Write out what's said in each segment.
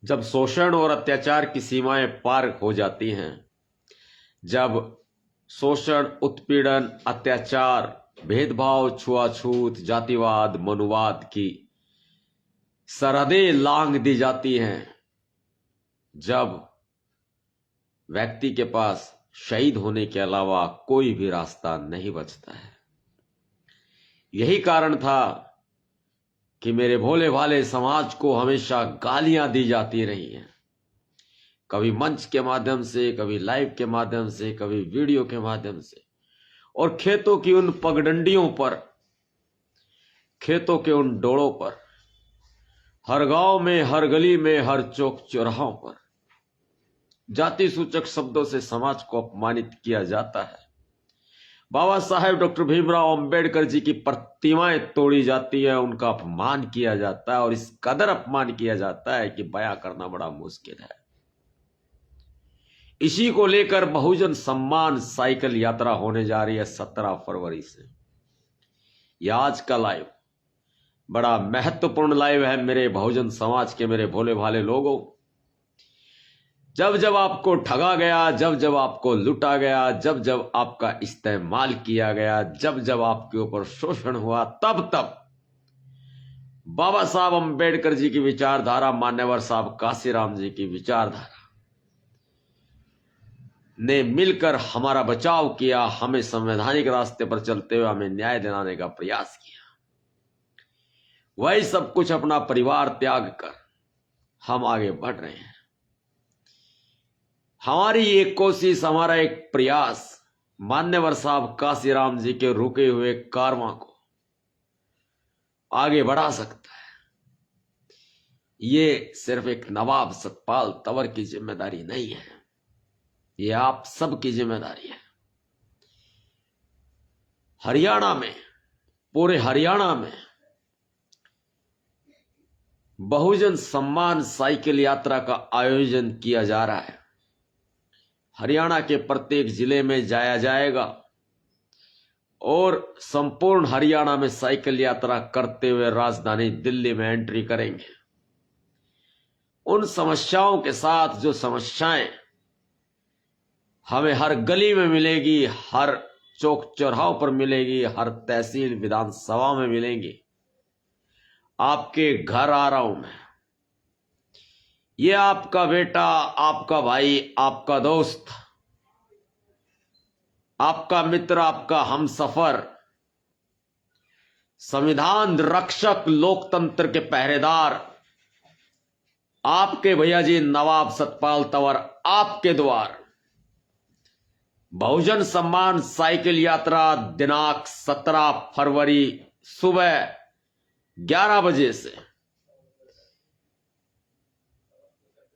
जब शोषण और अत्याचार की सीमाएं पार हो जाती हैं, जब शोषण, उत्पीड़न, अत्याचार, भेदभाव, छुआछूत, जातिवाद, मनुवाद की सरहदें लांघ दी जाती हैं, जब व्यक्ति के पास शहीद होने के अलावा कोई भी रास्ता नहीं बचता है। यही कारण था कि मेरे भोले भाले समाज को हमेशा गालियां दी जाती रही हैं, कभी मंच के माध्यम से, कभी लाइव के माध्यम से, कभी वीडियो के माध्यम से, और खेतों की उन पगडंडियों पर, खेतों के उन डोड़ों पर, हर गांव में, हर गली में, हर चौक चौराहों पर जाति सूचक शब्दों से समाज को अपमानित किया जाता है। बाबा साहेब डॉक्टर भीमराव अंबेडकर जी की प्रतिमाएं तोड़ी जाती है, उनका अपमान किया जाता है, और इस कदर अपमान किया जाता है कि बयां करना बड़ा मुश्किल है। इसी को लेकर बहुजन सम्मान साइकिल यात्रा होने जा रही है 17 फरवरी से। यह आज का लाइव बड़ा महत्वपूर्ण लाइव है मेरे बहुजन समाज के, मेरे भोले भाले लोगों। जब जब आपको ठगा गया, जब जब आपको लूटा गया, जब जब आपका इस्तेमाल किया गया, जब जब आपके ऊपर शोषण हुआ, तब तब बाबा साहब अंबेडकर जी की विचारधारा, मान्यवर साहब काशीराम जी की विचारधारा ने मिलकर हमारा बचाव किया, हमें संवैधानिक रास्ते पर चलते हुए हमें न्याय दिलाने का प्रयास किया। वही सब कुछ अपना परिवार त्याग कर हम आगे बढ़ रहे हैं। हमारी एक कोशिश, हमारा एक प्रयास मान्यवर साहब काशीराम जी के रुके हुए कारवां को आगे बढ़ा सकता है। ये सिर्फ एक नवाब सतपाल तंवर की जिम्मेदारी नहीं है, ये आप सबकी जिम्मेदारी है। हरियाणा में, पूरे हरियाणा में बहुजन सम्मान साइकिल यात्रा का आयोजन किया जा रहा है। हरियाणा के प्रत्येक जिले में जाया जाएगा और संपूर्ण हरियाणा में साइकिल यात्रा करते हुए राजधानी दिल्ली में एंट्री करेंगे। उन समस्याओं के साथ जो समस्याएं हमें हर गली में मिलेगी, हर चौक चौराहों पर मिलेगी, हर तहसील विधानसभा में मिलेंगी, आपके घर आ रहा हूं मैं। ये आपका बेटा, आपका भाई, आपका दोस्त, आपका मित्र, आपका हमसफर, संविधान रक्षक, लोकतंत्र के पहरेदार, आपके भैया जी नवाब सतपाल तंवर आपके द्वार बहुजन सम्मान साइकिल यात्रा दिनांक 17 फरवरी सुबह 11 बजे से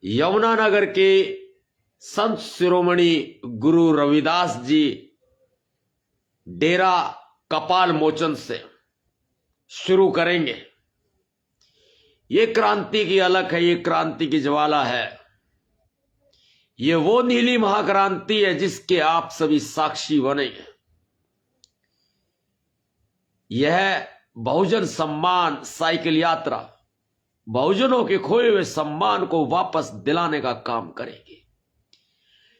यमुनानगर के संत शिरोमणि गुरु रविदास जी डेरा कपाल मोचन से शुरू करेंगे। ये क्रांति की अलख है, ये क्रांति की ज्वाला है, ये वो नीली महाक्रांति है जिसके आप सभी साक्षी बनेंगे। यह बहुजन सम्मान साइकिल यात्रा बहुजनों के खोए हुए सम्मान को वापस दिलाने का काम करेगी,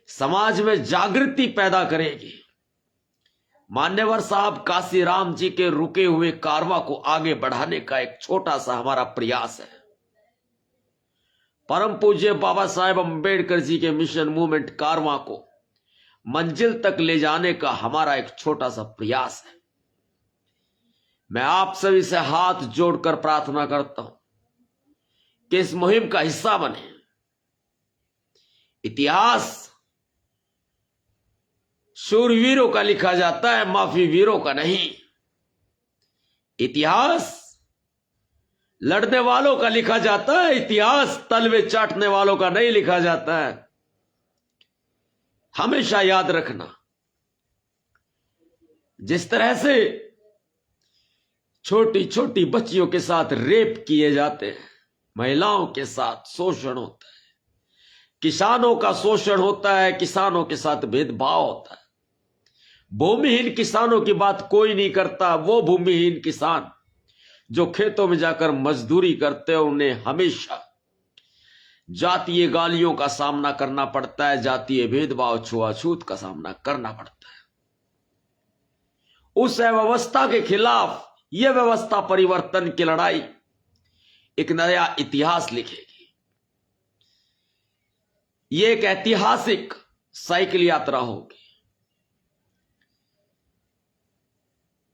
समाज में जागृति पैदा करेगी। मान्यवर साहब काशीराम जी के रुके हुए कारवां को आगे बढ़ाने का एक छोटा सा हमारा प्रयास है। परम पूज्य बाबा साहेब अंबेडकर जी के मिशन मूवमेंट कारवां को मंजिल तक ले जाने का हमारा एक छोटा सा प्रयास है। मैं आप सभी से हाथ जोड़कर प्रार्थना करता हूं कि इस मुहिम का हिस्सा बने। इतिहास शूरवीरों का लिखा जाता है, माफी वीरों का नहीं। इतिहास लड़ने वालों का लिखा जाता है, इतिहास तलवे चाटने वालों का नहीं लिखा जाता है। हमेशा याद रखना, जिस तरह से छोटी छोटी बच्चियों के साथ रेप किए जाते हैं, महिलाओं के साथ शोषण होता है, किसानों का शोषण होता है, किसानों के साथ भेदभाव होता है। भूमिहीन किसानों की बात कोई नहीं करता। वो भूमिहीन किसान जो खेतों में जाकर मजदूरी करते हैं, उन्हें हमेशा जातीय गालियों का सामना करना पड़ता है, जातीय भेदभाव, छुआछूत का सामना करना पड़ता है। उस अव्यवस्था के खिलाफ यह व्यवस्था परिवर्तन की लड़ाई एक नया इतिहास लिखेगी। यह एक ऐतिहासिक साइकिल यात्रा होगी।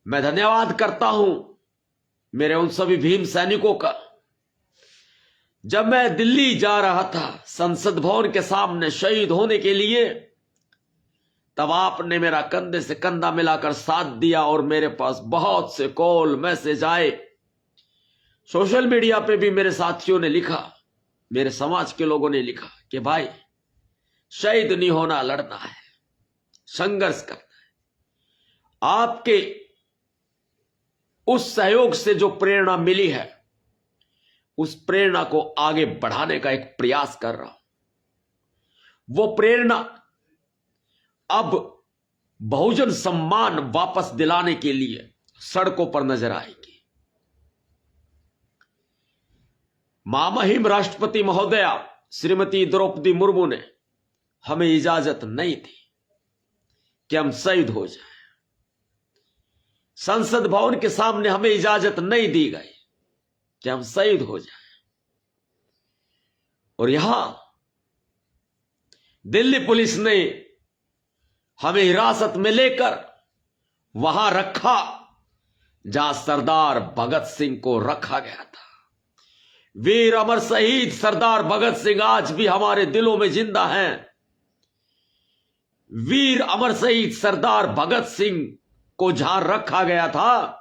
मैं धन्यवाद करता हूं मेरे उन सभी भीम सैनिकों का। जब मैं दिल्ली जा रहा था संसद भवन के सामने शहीद होने के लिए, तब आपने मेरा कंधे से कंधा मिलाकर साथ दिया और मेरे पास बहुत से कॉल मैसेज आए। सोशल मीडिया पे भी मेरे साथियों ने लिखा, मेरे समाज के लोगों ने लिखा कि भाई शहीद नहीं होना, लड़ना है, संघर्ष करना है। आपके उस सहयोग से जो प्रेरणा मिली है, उस प्रेरणा को आगे बढ़ाने का एक प्रयास कर रहा हूं। वो प्रेरणा अब बहुजन सम्मान वापस दिलाने के लिए सड़कों पर नजर आएगी। महामहिम राष्ट्रपति महोदया श्रीमती द्रौपदी मुर्मू ने हमें इजाजत नहीं दी कि हम शहीद हो जाएं। संसद भवन के सामने हमें इजाजत नहीं दी गई कि हम शहीद हो जाएं। और यहां दिल्ली पुलिस ने हमें हिरासत में लेकर वहां रखा जहां सरदार भगत सिंह को रखा गया था। वीर अमर शहीद सरदार भगत सिंह आज भी हमारे दिलों में जिंदा हैं। वीर अमर शहीद सरदार भगत सिंह को जहां रखा गया था,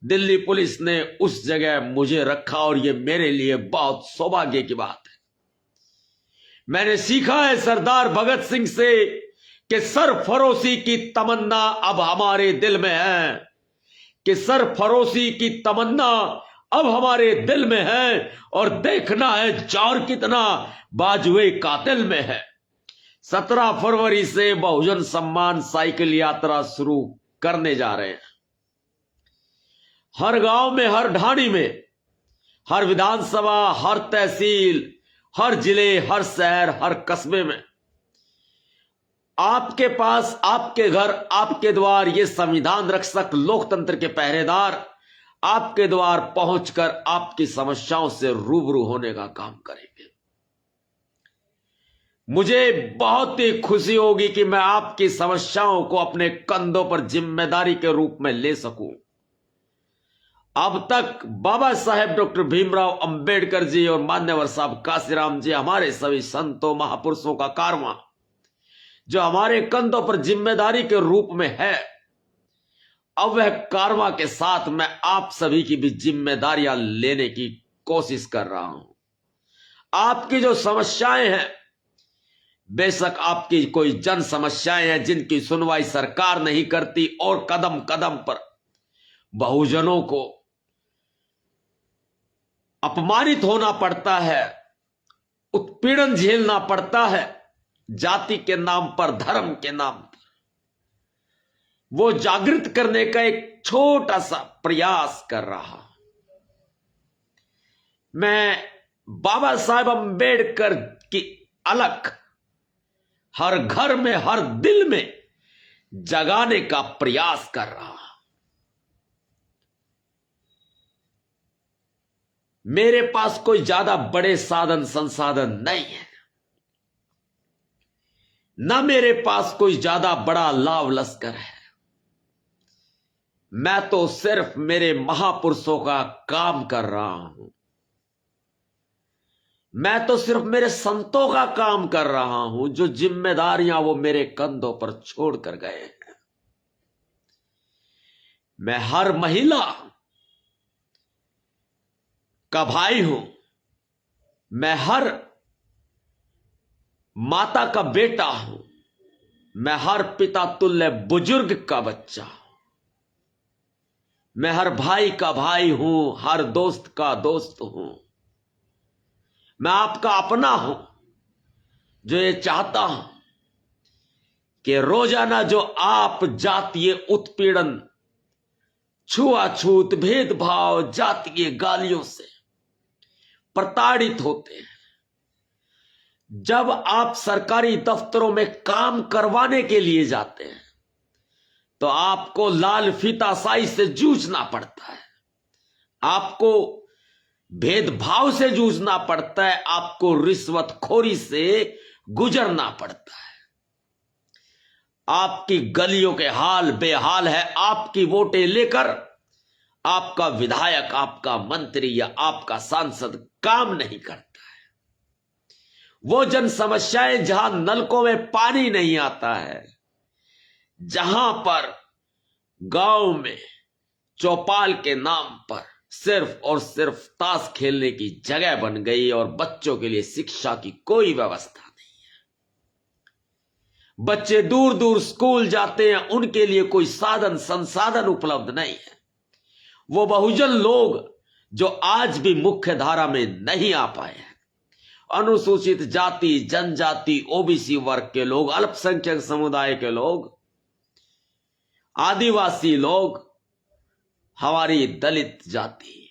दिल्ली पुलिस ने उस जगह मुझे रखा और यह मेरे लिए बहुत सौभाग्य की बात है। मैंने सीखा है सरदार भगत सिंह से कि सरफरोशी की तमन्ना अब हमारे दिल में है, कि सरफरोशी की तमन्ना अब हमारे दिल में है और देखना है जोर कितना बाजुए कातिल में है। 17 फरवरी से बहुजन सम्मान साइकिल यात्रा शुरू करने जा रहे हैं। हर गांव में, हर ढाणी में, हर विधानसभा, हर तहसील, हर जिले, हर शहर, हर कस्बे में आपके पास, आपके घर, आपके द्वार ये संविधान रक्षक लोकतंत्र के पहरेदार आपके द्वार पहुंचकर आपकी समस्याओं से रूबरू होने का काम करेंगे। मुझे बहुत ही खुशी होगी कि मैं आपकी समस्याओं को अपने कंधों पर जिम्मेदारी के रूप में ले सकूं। अब तक बाबा साहेब डॉक्टर भीमराव अंबेडकर जी और मान्यवर साहब काशीराम जी, हमारे सभी संतों महापुरुषों का कारवां जो हमारे कंधों पर जिम्मेदारी के रूप में है, अब वह कारवां के साथ मैं आप सभी की भी जिम्मेदारियां लेने की कोशिश कर रहा हूं। आपकी जो समस्याएं हैं, बेशक आपकी कोई जन समस्याएं हैं जिनकी सुनवाई सरकार नहीं करती और कदम कदम पर बहुजनों को अपमानित होना पड़ता है, उत्पीड़न झेलना पड़ता है, जाति के नाम पर, धर्म के नाम पर, वो जागृत करने का एक छोटा सा प्रयास कर रहा हूं। मैं बाबा साहेब अंबेडकर की अलख हर घर में, हर दिल में जगाने का प्रयास कर रहा हूं। मेरे पास कोई ज्यादा बड़े साधन संसाधन नहीं है, ना मेरे पास कोई ज्यादा बड़ा लाव लश्कर है। मैं तो सिर्फ मेरे महापुरुषों का काम कर रहा हूं। मैं तो सिर्फ मेरे संतों का काम कर रहा हूं, जो जिम्मेदारियां वो मेरे कंधों पर छोड़कर गए हैं। मैं हर महिला का भाई हूं, मैं हर माता का बेटा हूं, मैं हर पिता तुल्य बुजुर्ग का बच्चा हूं, मैं हर भाई का भाई हूं, हर दोस्त का दोस्त हूं। मैं आपका अपना हूं, जो ये चाहता हूं कि रोजाना जो आप जातीय उत्पीड़न, छुआछूत, भेदभाव, जातीय गालियों से प्रताड़ित होते हैं, जब आप सरकारी दफ्तरों में काम करवाने के लिए जाते हैं तो आपको लाल फीताशाही से जूझना पड़ता है, आपको भेदभाव से जूझना पड़ता है, आपको रिश्वतखोरी से गुजरना पड़ता है। आपकी गलियों के हाल बेहाल है। आपकी वोटें लेकर आपका विधायक, आपका मंत्री या आपका सांसद काम नहीं करता है। वो जन समस्याएं जहां नलकों में पानी नहीं आता है, जहां पर गांव में चौपाल के नाम पर सिर्फ और सिर्फ ताश खेलने की जगह बन गई और बच्चों के लिए शिक्षा की कोई व्यवस्था नहीं है, बच्चे दूर दूर स्कूल जाते हैं, उनके लिए कोई साधन संसाधन उपलब्ध नहीं है। वो बहुजन लोग जो आज भी मुख्य धारा में नहीं आ पाए हैं, अनुसूचित जाति, जनजाति, ओबीसी वर्ग के लोग, अल्पसंख्यक समुदाय के लोग, आदिवासी लोग, हमारी दलित जाति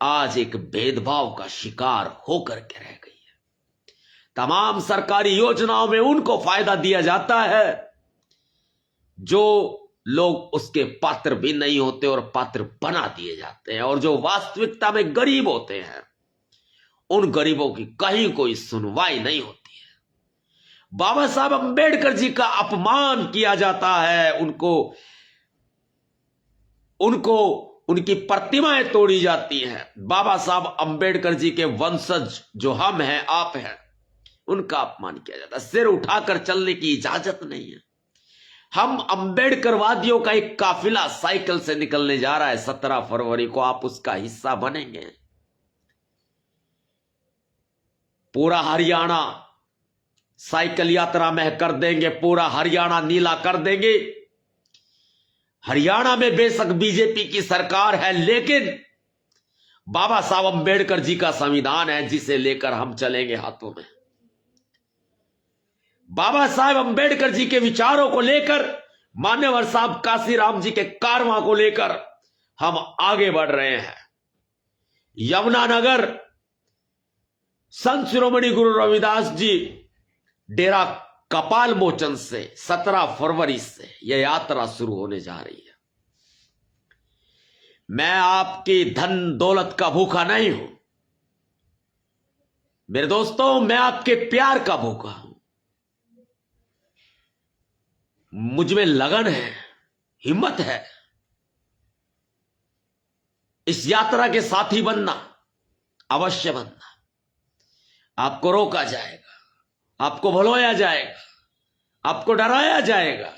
आज एक भेदभाव का शिकार होकर के रह गई है। तमाम सरकारी योजनाओं में उनको फायदा दिया जाता है जो लोग उसके पात्र भी नहीं होते और पात्र बना दिए जाते हैं, और जो वास्तविकता में गरीब होते हैं उन गरीबों की कहीं कोई सुनवाई नहीं होती है। बाबा साहब अंबेडकर जी का अपमान किया जाता है, उनको उनकी प्रतिमाएं तोड़ी जाती हैं। बाबा साहब अंबेडकर जी के वंशज जो हम हैं, आप हैं, उनका अपमान किया जाता है। सिर उठाकर चलने की इजाजत नहीं है। हम अंबेडकरवादियों का एक काफिला साइकिल से निकलने जा रहा है 17 फरवरी को, आप उसका हिस्सा बनेंगे। पूरा हरियाणा साइकिल यात्रा में कर देंगे, पूरा हरियाणा नीला कर देंगे। हरियाणा में बेशक बीजेपी की सरकार है, लेकिन बाबा साहब अंबेडकर जी का संविधान है जिसे लेकर हम चलेंगे हाथों में। बाबा साहब अंबेडकर जी के विचारों को लेकर, मान्यवर साहब काशीराम जी के कारवां को लेकर हम आगे बढ़ रहे हैं। यमुनानगर संत शिरोमणि गुरु रविदास जी डेरा कपाल मोचन से 17 फरवरी से यह यात्रा शुरू होने जा रही है। मैं आपकी धन दौलत का भूखा नहीं हूं मेरे दोस्तों, मैं आपके प्यार का भूखा हूं। मुझ में लगन है, हिम्मत है। इस यात्रा के साथी बनना, अवश्य बनना। आपको रोका जाएगा, आपको भुलाया जाएगा, आपको डराया जाएगा,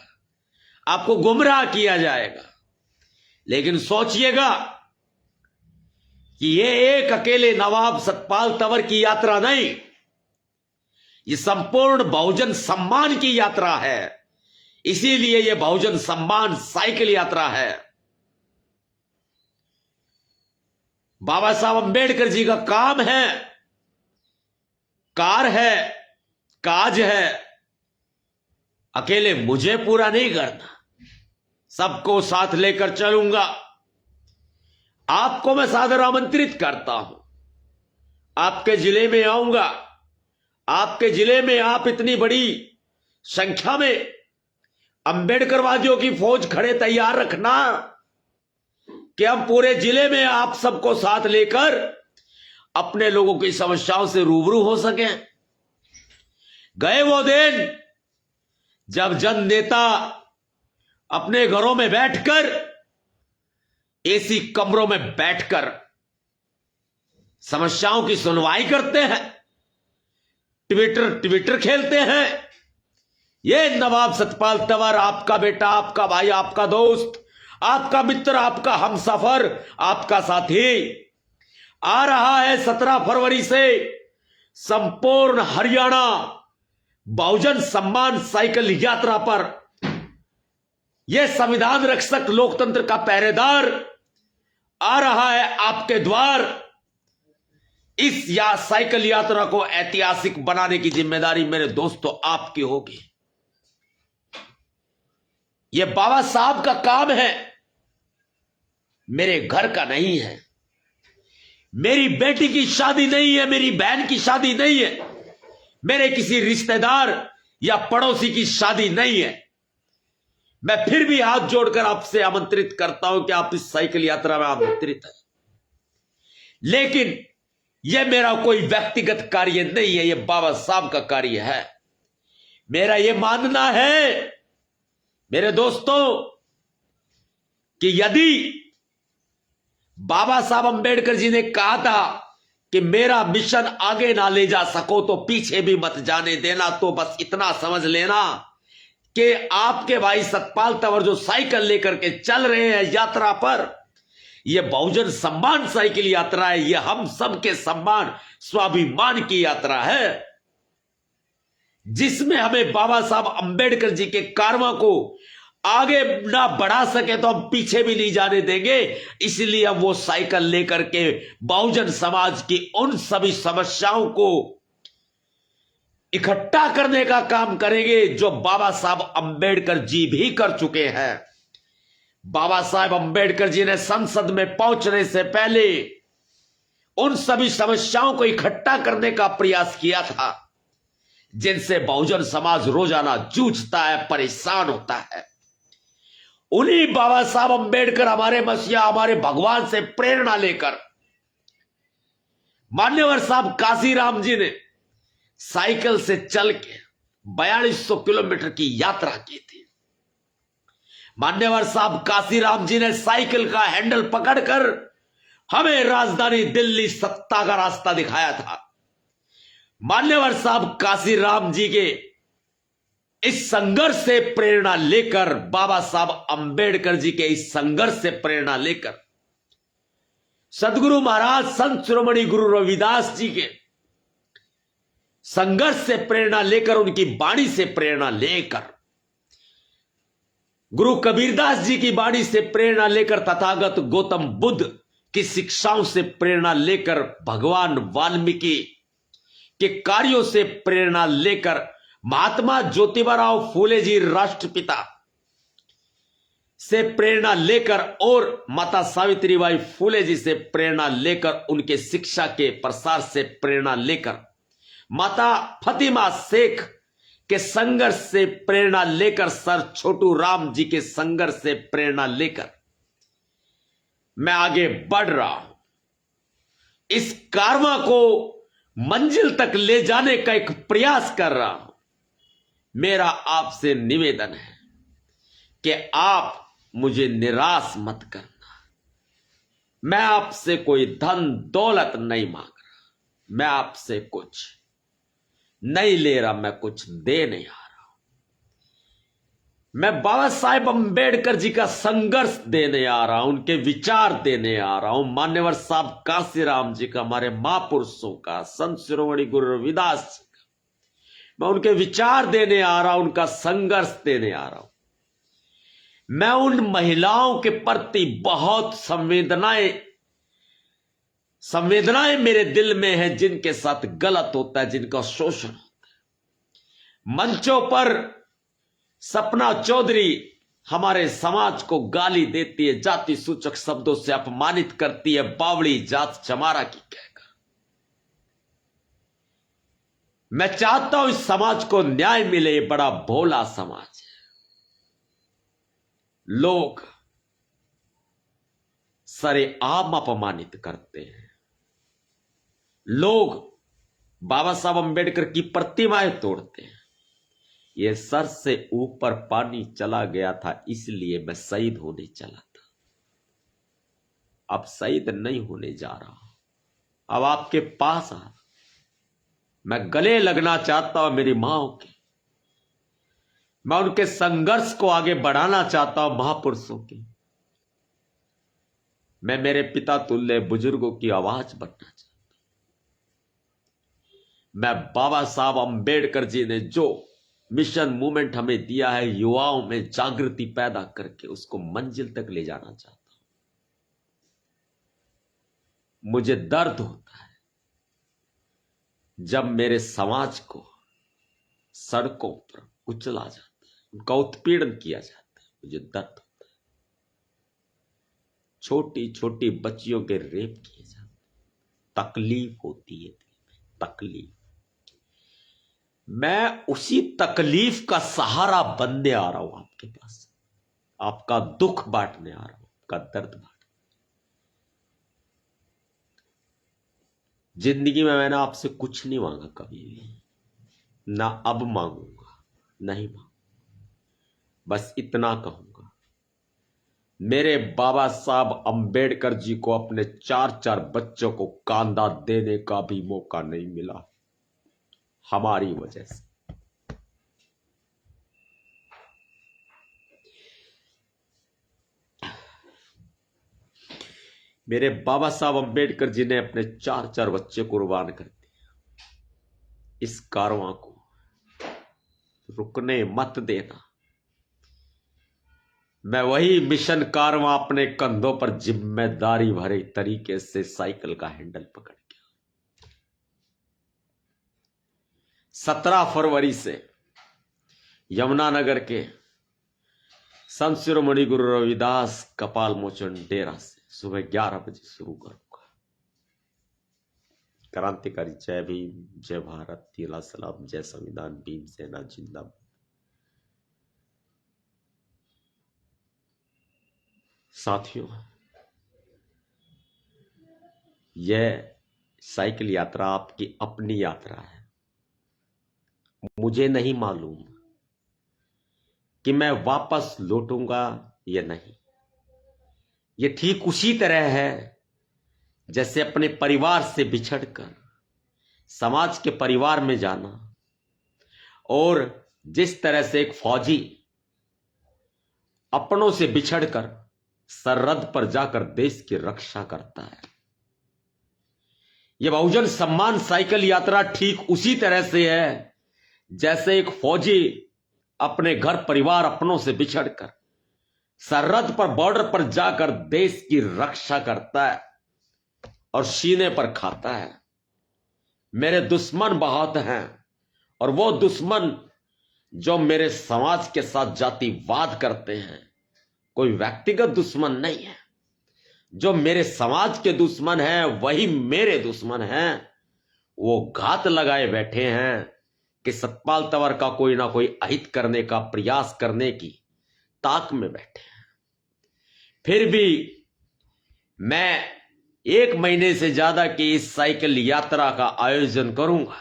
आपको गुमराह किया जाएगा, लेकिन सोचिएगा कि यह एक अकेले नवाब सतपाल तंवर की यात्रा नहीं, यह संपूर्ण बहुजन सम्मान की यात्रा है। इसीलिए यह बहुजन सम्मान साइकिल यात्रा है। बाबा साहब अंबेडकर जी का काम है, कार है, काज है, अकेले मुझे पूरा नहीं करना, सबको साथ लेकर चलूंगा। आपको मैं सादर आमंत्रित करता हूं, आपके जिले में आऊंगा। आपके जिले में आप इतनी बड़ी संख्या में अंबेडकरवादियों की फौज खड़े तैयार रखना कि हम पूरे जिले में आप सबको साथ लेकर अपने लोगों की समस्याओं से रूबरू हो सके। गए वो दिन जब जन नेता अपने घरों में बैठकर, एसी कमरों में बैठकर समस्याओं की सुनवाई करते हैं, ट्विटर खेलते हैं। ये नवाब सतपाल तंवर आपका बेटा, आपका भाई, आपका दोस्त, आपका मित्र, आपका हमसफर, आपका साथी आ रहा है 17 फरवरी से संपूर्ण हरियाणा बहुजन सम्मान साइकिल यात्रा पर। यह संविधान रक्षक, लोकतंत्र का पहरेदार आ रहा है आपके द्वार। इस साइकिल यात्रा को ऐतिहासिक बनाने की जिम्मेदारी मेरे दोस्तों आपकी होगी। यह बाबा साहब का काम है, मेरे घर का नहीं है, मेरी बेटी की शादी नहीं है, मेरी बहन की शादी नहीं है, मेरे किसी रिश्तेदार या पड़ोसी की शादी नहीं है। मैं फिर भी हाथ जोड़कर आपसे आमंत्रित करता हूं कि आप इस साइकिल यात्रा में आमंत्रित हैं, लेकिन यह मेरा कोई व्यक्तिगत कार्य नहीं है, यह बाबा साहब का कार्य है। मेरा यह मानना है मेरे दोस्तों कि यदि बाबा साहब अंबेडकर जी ने कहा था कि मेरा मिशन आगे ना ले जा सको तो पीछे भी मत जाने देना, तो बस इतना समझ लेना कि आपके भाई सतपाल तंवर जो साइकिल लेकर के चल रहे हैं यात्रा पर, यह बहुजन सम्मान साइकिल यात्रा है। यह हम सबके सम्मान स्वाभिमान की यात्रा है, जिसमें हमें बाबा साहब अंबेडकर जी के कार्यों को आगे ना बढ़ा सके तो हम पीछे भी नहीं जाने देंगे। इसलिए हम वो साइकिल लेकर के बहुजन समाज की उन सभी समस्याओं को इकट्ठा करने का काम करेंगे जो बाबा साहब अंबेडकर जी भी कर चुके हैं। बाबा साहब अंबेडकर जी ने संसद में पहुंचने से पहले उन सभी समस्याओं को इकट्ठा करने का प्रयास किया था जिनसे बहुजन समाज रोजाना जूझता है, परेशान होता है। उन्हीं बाबा साहब अंबेडकर हमारे मसीहा, हमारे भगवान से प्रेरणा लेकर मान्यवर साहब काशीराम जी ने साइकिल से चल के 4200 किलोमीटर की यात्रा की थी। मान्यवर साहब काशीराम जी ने साइकिल का हैंडल पकड़कर हमें राजधानी दिल्ली सत्ता का रास्ता दिखाया था। मान्यवर साहब काशीराम जी के इस संघर्ष से प्रेरणा लेकर, बाबा साहब अंबेडकर जी के इस संघर्ष से प्रेरणा लेकर, सदगुरु महाराज संत शिरोमणि गुरु रविदास जी के संघर्ष से प्रेरणा लेकर, उनकी वाणी से प्रेरणा लेकर, गुरु कबीरदास जी की वाणी से प्रेरणा लेकर, तथागत गौतम बुद्ध की शिक्षाओं से प्रेरणा लेकर, भगवान वाल्मीकि के कार्यों से प्रेरणा लेकर, महात्मा ज्योतिबा फूले जी राष्ट्रपिता से प्रेरणा लेकर और माता सावित्रीबाई फूले जी से प्रेरणा लेकर, उनके शिक्षा के प्रसार से प्रेरणा लेकर, माता फतिमा शेख के संघर्ष से प्रेरणा लेकर, सर छोटू राम जी के संघर्ष से प्रेरणा लेकर मैं आगे बढ़ रहा हूं। इस कारवां को मंजिल तक ले जाने का एक प्रयास कर रहा हूं। मेरा आपसे निवेदन है कि आप मुझे निराश मत करना। मैं आपसे कोई धन दौलत नहीं मांग रहा, मैं आपसे कुछ नहीं ले रहा, मैं कुछ दे नहीं आ रहा हूं। मैं बाबा साहेब अंबेडकर जी का संघर्ष देने आ रहा हूं, उनके विचार देने आ रहा हूं। मान्यवर साहब काशीराम जी का, हमारे महापुरुषों का, संत शिरोमणि गुरु रविदास जी का, मैं उनके विचार देने आ रहा हूं, उनका संघर्ष देने आ रहा हूं। मैं उन महिलाओं के प्रति बहुत संवेदनाएं मेरे दिल में है जिनके साथ गलत होता है, जिनका शोषण होता है। मंचों पर सपना चौधरी हमारे समाज को गाली देती है, जाति सूचक शब्दों से अपमानित करती है, बावड़ी जात चमारा की कहकर। मैं चाहता हूं इस समाज को न्याय मिले। ये बड़ा भोला समाज है। लोग सरेआम अपमानित करते हैं। लोग बाबा साहब अंबेडकर की प्रतिमाएं तोड़ते हैं। यह सर से ऊपर पानी चला गया था, इसलिए मैं शहीद होने चला था। अब शहीद नहीं होने जा रहा, अब आपके पास आ, मैं गले लगना चाहता हूं मेरी मांओं के। मैं उनके संघर्ष को आगे बढ़ाना चाहता हूं, महापुरुषों के। मैं मेरे पिता तुल्य बुजुर्गों की आवाज बनना चाहता हूं। मैं बाबा साहब अंबेडकर जी ने जो मिशन मूवमेंट हमें दिया है, युवाओं में जागृति पैदा करके उसको मंजिल तक ले जाना चाहता हूं। मुझे दर्द होता है जब मेरे समाज को सड़कों पर कुचला जाता है, उनका उत्पीड़न किया जाता है। मुझे दर्द होता है। छोटी छोटी बच्चियों के रेप किए जाते हैं। तकलीफ होती है दिल में, तकलीफ। मैं उसी तकलीफ का सहारा बनने आ रहा हूं आपके पास, आपका दुख बांटने आ रहा हूं, आपका दर्द बांटने। जिंदगी में मैंने आपसे कुछ नहीं मांगा कभी भी, ना अब मांगूंगा, नहीं मांगूंगा। बस इतना कहूंगा, मेरे बाबा साहब अंबेडकर जी को अपने 4-4 बच्चों को कांधा देने का भी मौका नहीं मिला, हमारी वजह से। मेरे बाबा साहब अंबेडकर जी ने अपने 4-4 बच्चे कुर्बान कर दिए। इस कारवां को रुकने मत देना। मैं वही मिशन कारवां अपने कंधों पर जिम्मेदारी भरे तरीके से साइकिल का हैंडल पकड़ गया। 17 फरवरी से यमुनानगर के संत शिरोमणि गुरु रविदास कपाल मोचन डेरा से सुबह 11 बजे शुरू करूंगा। क्रांतिकारी जय भीम, जय भारत, तीला सलाम, जय संविधान, भीम सेना जिंदाबाद। साथियों, यह साइकिल यात्रा आपकी अपनी यात्रा है। मुझे नहीं मालूम कि मैं वापस लौटूंगा या नहीं। ये ठीक उसी तरह है जैसे अपने परिवार से बिछड़कर समाज के परिवार में जाना, और जिस तरह से एक फौजी अपनों से बिछड़कर सरहद पर जाकर देश की रक्षा करता है। यह बहुजन सम्मान साइकिल यात्रा ठीक उसी तरह से है जैसे एक फौजी अपने घर परिवार अपनों से बिछड़कर सरहद पर, बॉर्डर पर जाकर देश की रक्षा करता है और सीने पर खाता है। मेरे दुश्मन बहुत हैं, और वो दुश्मन जो मेरे समाज के साथ जातिवाद करते हैं, कोई व्यक्तिगत दुश्मन नहीं है। जो मेरे समाज के दुश्मन हैं वही मेरे दुश्मन हैं। वो घात लगाए बैठे हैं कि सतपाल तंवर का कोई ना कोई अहित करने का प्रयास करने की ताक में बैठे हैं। फिर भी मैं 1 महीने से ज्यादा की इस साइकिल यात्रा का आयोजन करूंगा।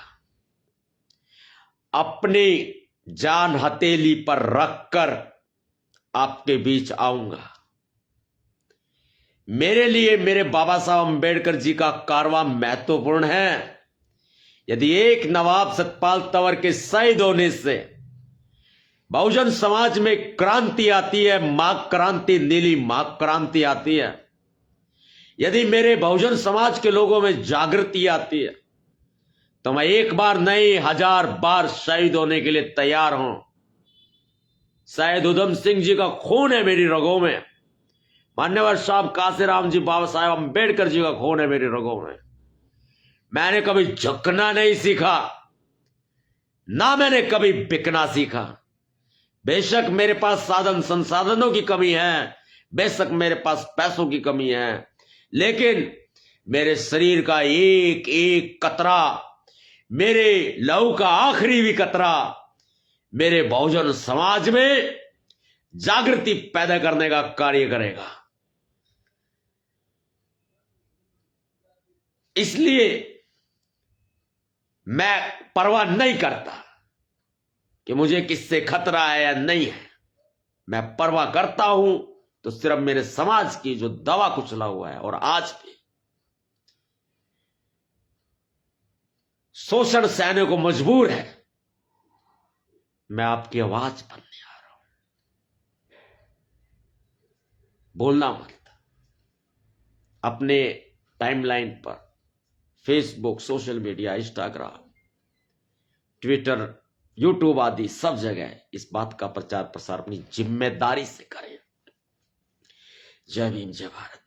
अपनी जान हथेली पर रखकर आपके बीच आऊंगा। मेरे लिए मेरे बाबा साहब अंबेडकर जी का कारवां महत्वपूर्ण है। यदि एक नवाब सतपाल तंवर के शहीद होने से बहुजन समाज में क्रांति आती है, माघ क्रांति, नीली माघ क्रांति आती है, यदि मेरे बहुजन समाज के लोगों में जागृति आती है, तो मैं 1 बार नहीं 1000 बार शहीद होने के लिए तैयार हूं। शहीद उधम सिंह जी का खून है मेरी रगों में। मान्यवर साहब काशीराम जी, बाबा साहेब अंबेडकर जी का खून है मेरी रगों में। मैंने कभी झुकना नहीं सीखा, ना मैंने कभी बिकना सीखा। बेशक मेरे पास साधन संसाधनों की कमी है, बेशक मेरे पास पैसों की कमी है, लेकिन मेरे शरीर का एक एक कतरा, मेरे लहू का आखिरी भी कतरा मेरे बहुजन समाज में जागृति पैदा करने का कार्य करेगा। इसलिए मैं परवाह नहीं करता कि मुझे किससे खतरा है या नहीं है। मैं परवाह करता हूं तो सिर्फ मेरे समाज की जो दवा कुचला हुआ है और आज भी शोषण सहने को मजबूर है, मैं आपकी आवाज बनने आ रहा हूं। बोलना मत। अपने टाइमलाइन पर Facebook, social media, Instagram, Twitter, YouTube आदि सब जगह इस बात का प्रचार प्रसार अपनी जिम्मेदारी से करें। जय भीम, जय भारत।